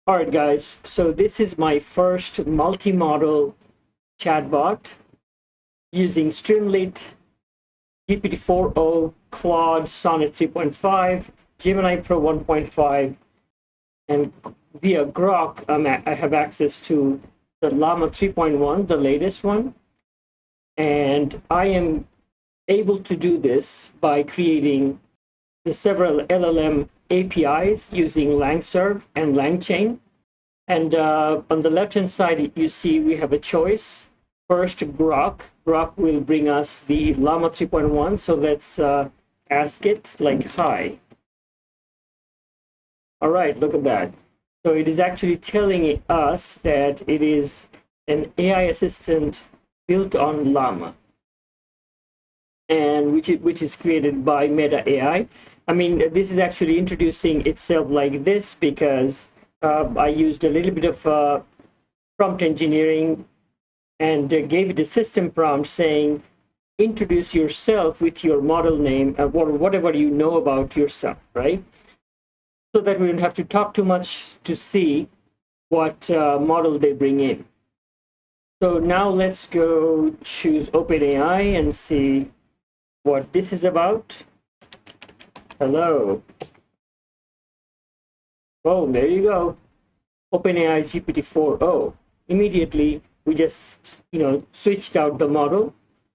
All right, guys, so this is my first multi-model chatbot using Streamlit, GPT-4o, Claude Sonet 3.5, Gemini Pro 1.5, and via Grok, I have access to the Llama 3.1, the latest one. And I am able to do this by creating the several LLM APIs using LangServe and Langchain. And on the left-hand side, you see we have a choice. First, Grok. Grok will bring us the Llama 3.1. So let's ask it like, hi. All right, look at that. So it is actually telling us that it is an AI assistant built on Llama, and which is created by Meta AI. I mean, this is actually introducing itself like this because I used a little bit of prompt engineering and gave it a system prompt saying, introduce yourself with your model name or whatever you know about yourself, right? So that we don't have to talk too much to see what model they bring in. So now let's go choose OpenAI and see what this is about. Hello. Oh, there you go. OpenAI GPT-4o. Immediately, we just, switched out the model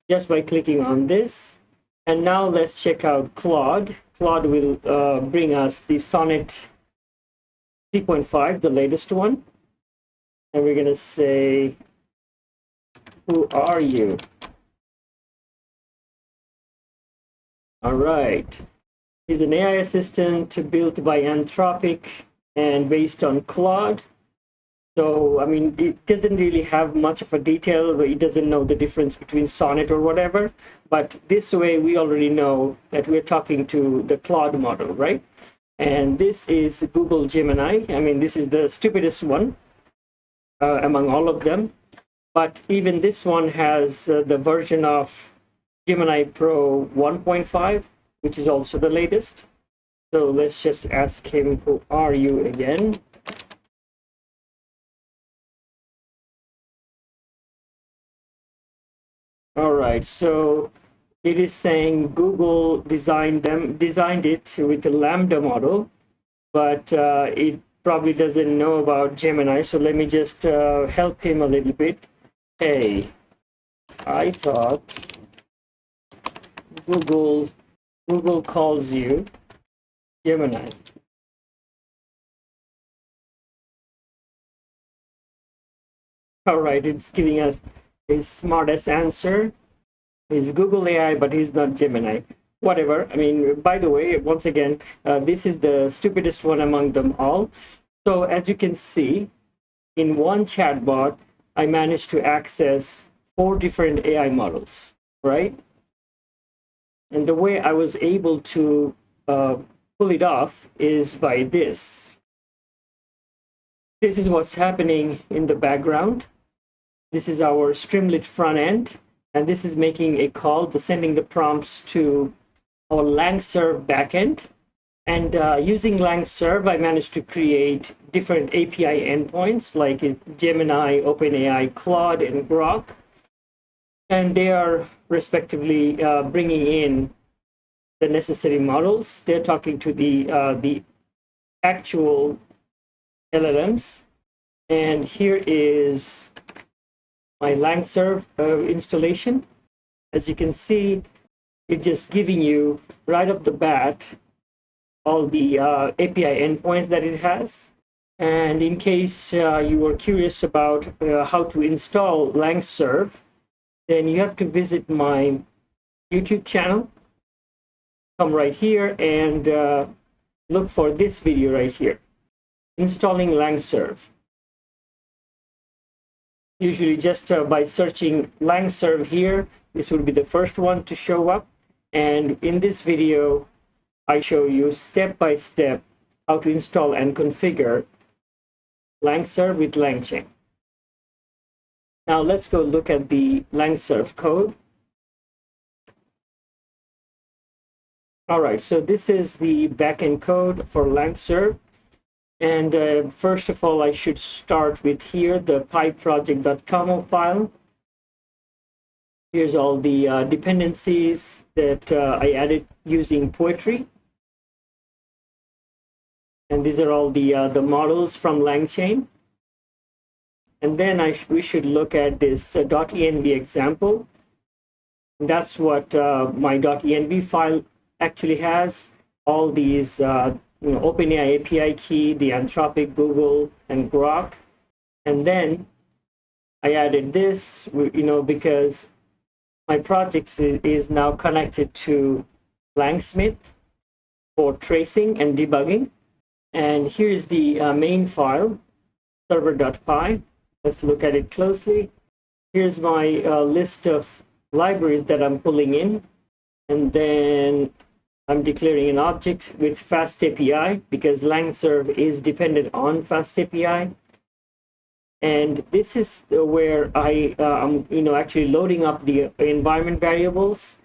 just by clicking on this. And now let's check out Claude. Claude will bring us the Sonet 3.5, the latest one. And we're going to say, who are you? All right. He's an AI assistant built by Anthropic and based on Claude. So, I mean, it doesn't really have much of a detail. It doesn't know the difference between Sonnet or whatever. But this way, we already know that we're talking to the Claude model, right? And this is Google Gemini. I mean, this is the stupidest one among all of them. But even this one has the version of Gemini Pro 1.5, which is also the latest. So let's just ask him, who are you again? All right, so it is saying Google designed it with a Lambda model, but it probably doesn't know about Gemini. So let me just help him a little bit. Hey, I thought Google calls you Gemini. All right, it's giving us his smartest answer. He's Google AI, but he's not Gemini. Whatever. I mean, by the way, once again, this is the stupidest one among them all. So as you can see, in one chatbot, I managed to access 4 different AI models, right? And the way I was able to pull it off is by this. This is what's happening in the background. This is our Streamlit front end, and this is making a call, sending the prompts to our LangServe backend. And using LangServe, I managed to create different API endpoints like Gemini, OpenAI, Claude, and Grok. And they are respectively bringing in the necessary models. They're talking to the actual LLMs. And here is my LangServe installation. As you can see, it's just giving you right off the bat all the API endpoints that it has. And in case you were curious about how to install LangServe, then you have to visit my YouTube channel. Come right here and look for this video right here, installing LangServe. Usually just by searching LangServe here, this will be the first one to show up. And in this video, I show you step by step how to install and configure LangServe with Langchain. Now let's go look at the LangServe code. All right, so this is the backend code for LangServe. And first of all, I should start with here, the pyproject.toml file. Here's all the dependencies that I added using Poetry. And these are all the models from Langchain. And then we should look at this .env example. And that's what my .env file actually has. All these OpenAI API key, the Anthropic, Google, and Grok. And then I added this, because my project is now connected to LangSmith for tracing and debugging. And here's the main file, server.py. Let's look at it closely. Here's my list of libraries that I'm pulling in. And then I'm declaring an object with FastAPI because LangServe is dependent on FastAPI. And this is where I'm actually loading up the environment variables.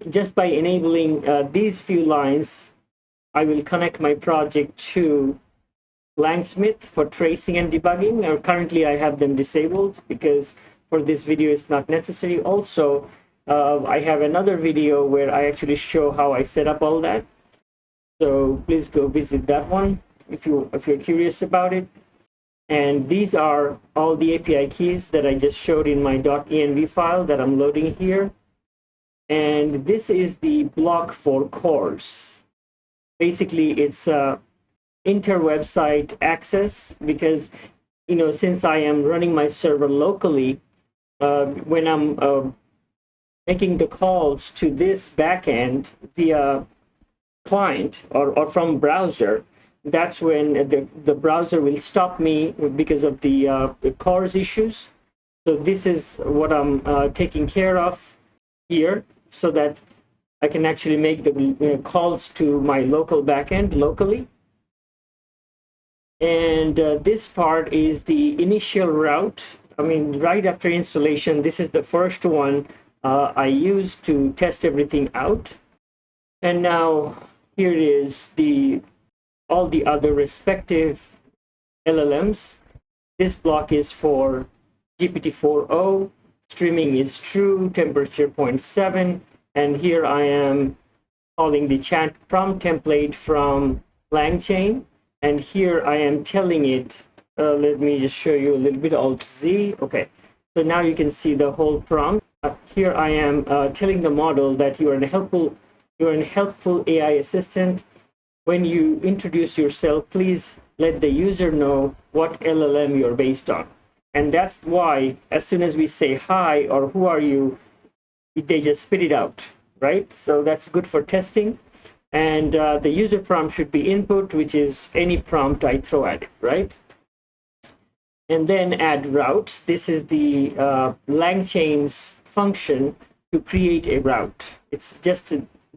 Just by enabling these few lines, I will connect my project to LangSmith for tracing and debugging. Currently, I have them disabled because for this video, it's not necessary. Also, I have another video where I actually show how I set up all that. So please go visit that one if you're curious about it. And these are all the API keys that I just showed in my .env file that I'm loading here. And this is the block for cores. Basically, it's inter-website access because, since I am running my server locally, when I'm making the calls to this backend via client or from browser, that's when the browser will stop me because of the cores issues. So this is what I'm taking care of here so that I can actually make the calls to my local backend locally. And this part is the initial route. I mean, right after installation, this is the first one I use to test everything out. And now here is all the other respective LLMs. This block is for GPT-4o, streaming is true, temperature 0.7, and here I am calling the chat prompt template from Langchain, and here I am telling it, let me just show you a little bit, Alt-Z, okay. So now you can see the whole prompt. Here I am telling the model that you're a helpful AI assistant. When you introduce yourself, please let the user know what LLM you're based on. And that's why as soon as we say hi or who are you, they just spit it out, right? So that's good for testing. And the user prompt should be input, which is any prompt I throw at it, right? And then add routes. This is the Langchain's function to create a route. It's just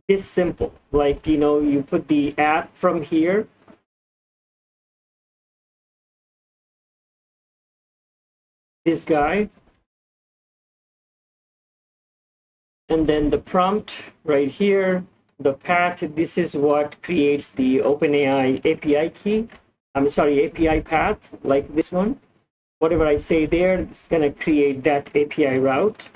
this simple, like, you put the app from here, this guy, and then the prompt right here, the path. This is what creates the OpenAI API key. API path, like this one. Whatever I say there, it's going to create that API route.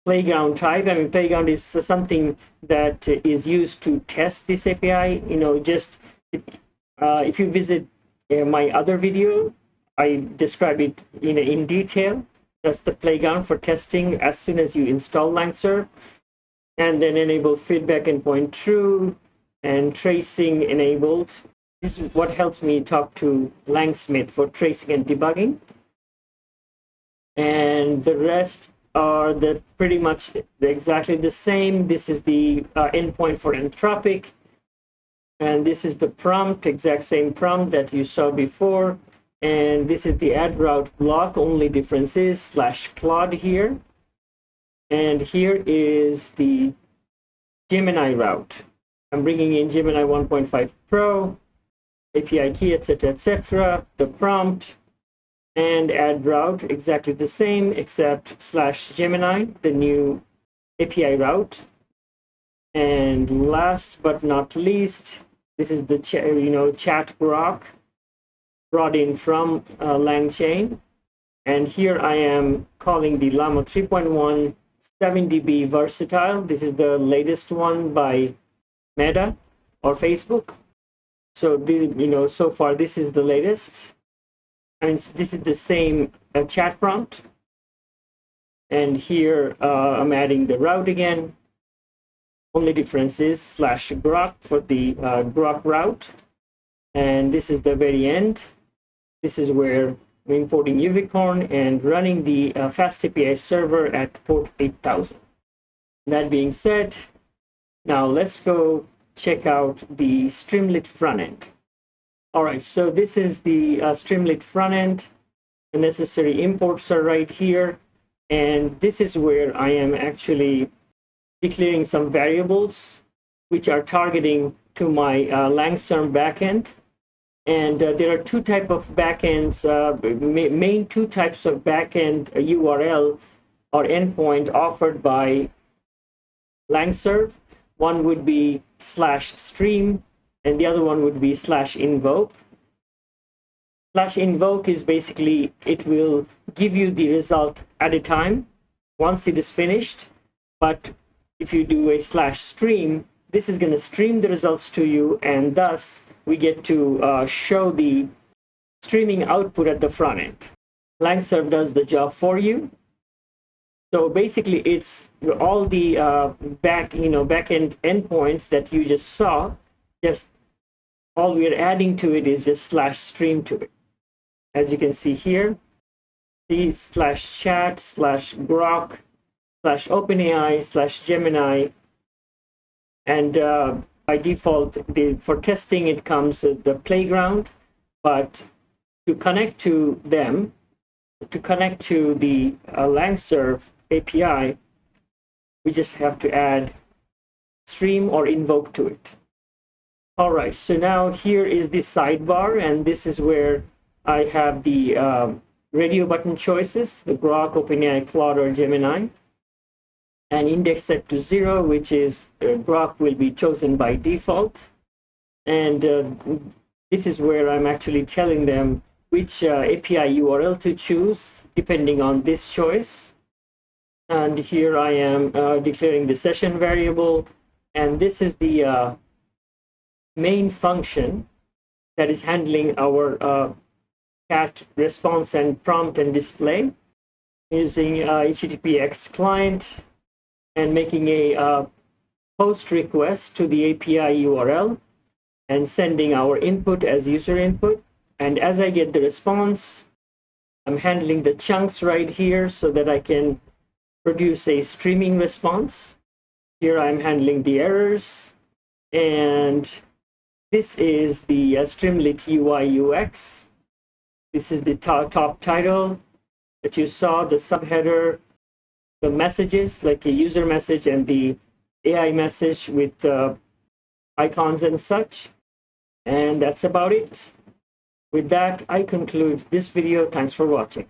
Playground type. Playground is something that is used to test this API. Just if you visit my other video, I describe it in detail. That's the playground for testing as soon as you install LangServe. And then enable feedback endpoint true and tracing enabled. This is what helps me talk to LangSmith for tracing and debugging. And the rest are pretty much exactly the same. This is the endpoint for Anthropic. And this is the prompt, exact same prompt that you saw before. And this is the add route block. Only difference is /Claude here. And here is the Gemini route. I'm bringing in Gemini 1.5 Pro, API key, etc., the prompt, and add route, exactly the same, except /Gemini, the new API route. And last but not least, This is the chat Grok brought in from Langchain. And here I am calling the Llama 3.1 7dB versatile. This is the latest one by Meta or Facebook. So so far this is the latest, and this is the same chat prompt. And here I'm adding the route again. Only difference is /grok for the Grok route, and this is the very end. This is where I'm importing Unicorn and running the Fast API server at port 8000. That being said, now let's go check out the Streamlit front end. All right, so this is the Streamlit front end. The necessary imports are right here, and this is where I am actually declaring some variables which are targeting to my LangServe backend. And there are two types of backends, main two types of backend URL or endpoint offered by LangServe. One would be /stream, and the other one would be /invoke. /invoke is basically, it will give you the result at a time once it is finished. But if you do a /stream, this is going to stream the results to you, and thus we get to show the streaming output at the front end. LangServe does the job for you. So basically, it's all the backend endpoints that you just saw. Just all we're adding to it is just /stream to it. As you can see here, the /chat /grok /OpenAI /Gemini, and by default, for testing, it comes with the playground. But to connect to them, to connect to the LangServe API, we just have to add stream or invoke to it. All right, so now here is the sidebar, and this is where I have the radio button choices, the Grok, OpenAI, Claude, or Gemini. And index set to 0, which is Grok will be chosen by default. And this is where I'm actually telling them which API URL to choose depending on this choice. And here I am declaring the session variable. And this is the main function that is handling our chat response and prompt and display using HTTPX client, and making a post request to the API URL and sending our input as user input. And as I get the response, I'm handling the chunks right here so that I can produce a streaming response. Here I'm handling the errors, and this is the Streamlit UI UX. This is the top title that you saw, the subheader, the messages like a user message and the AI message with icons and such. And that's about it. With that, I conclude this video. Thanks for watching.